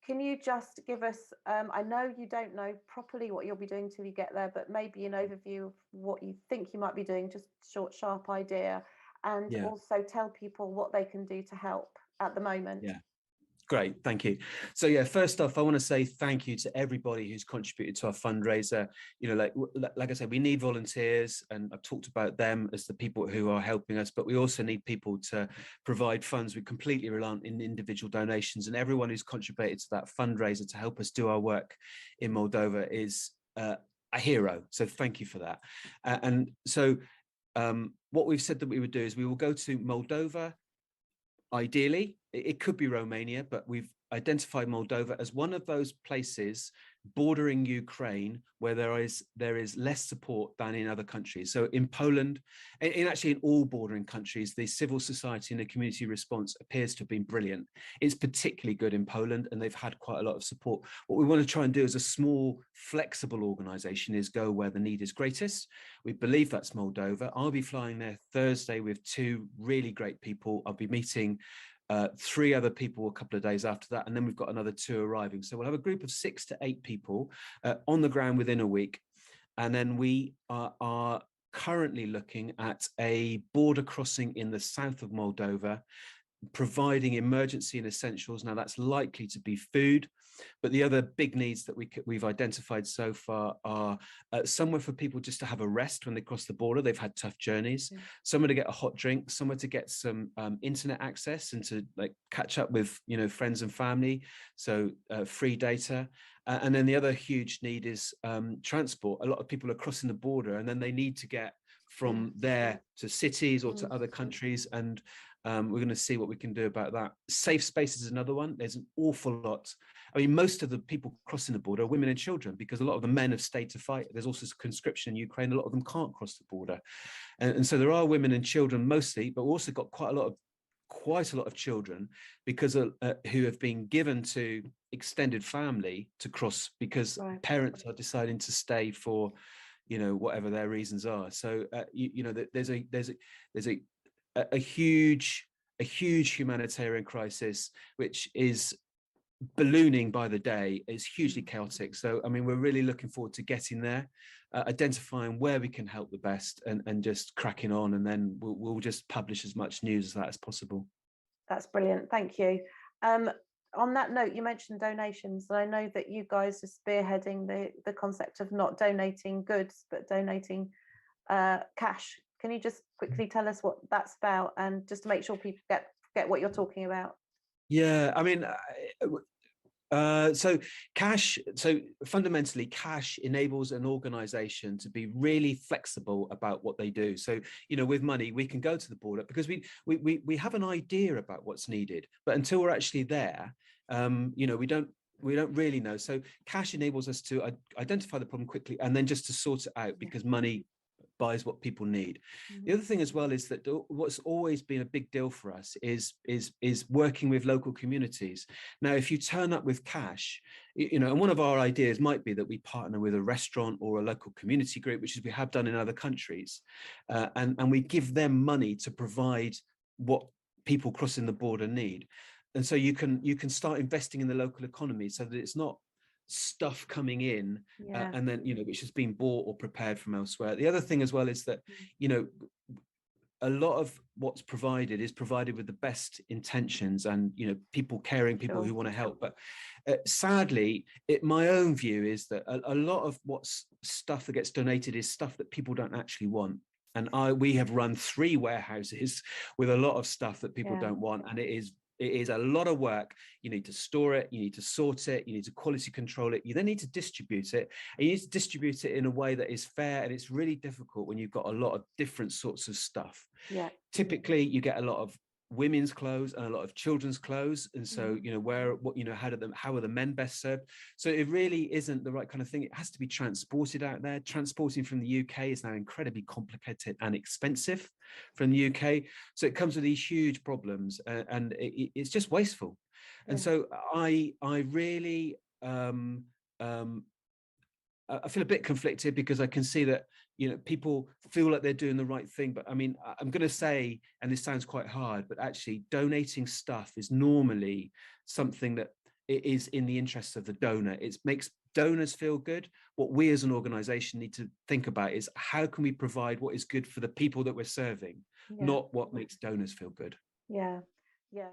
can you just give us, I know you don't know properly what you'll be doing till you get there, but maybe an overview of what you think you might be doing, just short, sharp idea, and Yeah. also tell people what they can do to help at the moment. Yeah. Great, thank you. So yeah, first off, I want to say thank you to everybody who's contributed to our fundraiser. You know, like I said, we need volunteers, and I've talked about them as the people who are helping us, but we also need people to provide funds. We completely rely on individual donations, and everyone who's contributed to that fundraiser to help us do our work in Moldova is a hero. So thank you for that. And so what we've said that we would do is we will go to Moldova. Ideally, it could be Romania, but we've identified Moldova as one of those places bordering Ukraine where there is less support than in other countries. So in Poland, and actually in all bordering countries, the civil society and the community response appears to have been brilliant. It's particularly good in Poland, and they've had quite a lot of support. What we want to try and do as a small, flexible organization is go where the need is greatest. We believe that's Moldova. I'll be flying there Thursday with two really great people. I'll be meeting three other people a couple of days after that, and then we've got another two arriving. So we'll have a group of 6 to 8 people on the ground within a week, and then we are currently looking at a border crossing in the south of Moldova, providing emergency and essentials. Now that's likely to be food, but the other big needs that we've identified so far are somewhere for people just to have a rest when they cross the border. They've had tough journeys. Somewhere to get a hot drink, somewhere to get some internet access and to like catch up with friends and family. So free data. And then the other huge need is transport. A lot of people are crossing the border and then they need to get from there to cities or to other countries, and we're going to see what we can do about that. Safe space is another one. There's an awful lot. I mean, most of the people crossing the border are women and children because a lot of the men have stayed to fight. There's also conscription in Ukraine. A lot of them can't cross the border. And so there are women and children mostly, but we've also got quite a lot of children because who have been given to extended family to cross because parents are deciding to stay for whatever their reasons are. So there's a huge humanitarian crisis which is ballooning by the day. Is hugely chaotic. So I mean, we're really looking forward to getting there, identifying where we can help the best, and just cracking on, and then we'll just publish as much news as that as possible. That's brilliant, thank you. On that note, you mentioned donations, and I know that you guys are spearheading the concept of not donating goods but donating cash. Can you just quickly tell us what that's about, and just to make sure people get what you're talking about? Yeah, I mean, so fundamentally, cash enables an organization to be really flexible about what they do. So, with money, we can go to the border because we have an idea about what's needed, but until we're actually there, we don't really know. So cash enables us to identify the problem quickly and then just to sort it out because money buys what people need. The other thing as well is that what's always been a big deal for us is working with local communities. Now, if you turn up with cash, and one of our ideas might be that we partner with a restaurant or a local community group, which is we have done in other countries, and we give them money to provide what people crossing the border need. And so you can start investing in the local economy so that it's not stuff coming in and then which has been bought or prepared from elsewhere. The other thing as well is that a lot of what's provided is provided with the best intentions and people caring, people who want to help, but sadly my own view is that a lot of what's stuff that gets donated is stuff that people don't actually want. And we have run 3 warehouses with a lot of stuff that people don't want, and it is a lot of work. You need to store it, you need to sort it, you need to quality control it, you then need to distribute it, and you need to distribute it in a way that is fair. And it's really difficult when you've got a lot of different sorts of stuff. Typically you get a lot of women's clothes and a lot of children's clothes, and so how are the men best served? So it really isn't the right kind of thing. It has to be transported out there. Transporting from the UK is now incredibly complicated and expensive from the UK, so it comes with these huge problems, and it's just wasteful. And so I really I feel a bit conflicted because I can see that people feel like they're doing the right thing, but I mean, I'm going to say, and this sounds quite hard, but actually donating stuff is normally something that it is in the interests of the donor. It makes donors feel good. What we as an organization need to think about is how can we provide what is good for the people that we're serving, Yeah. not what makes donors feel good. Yeah. Yeah.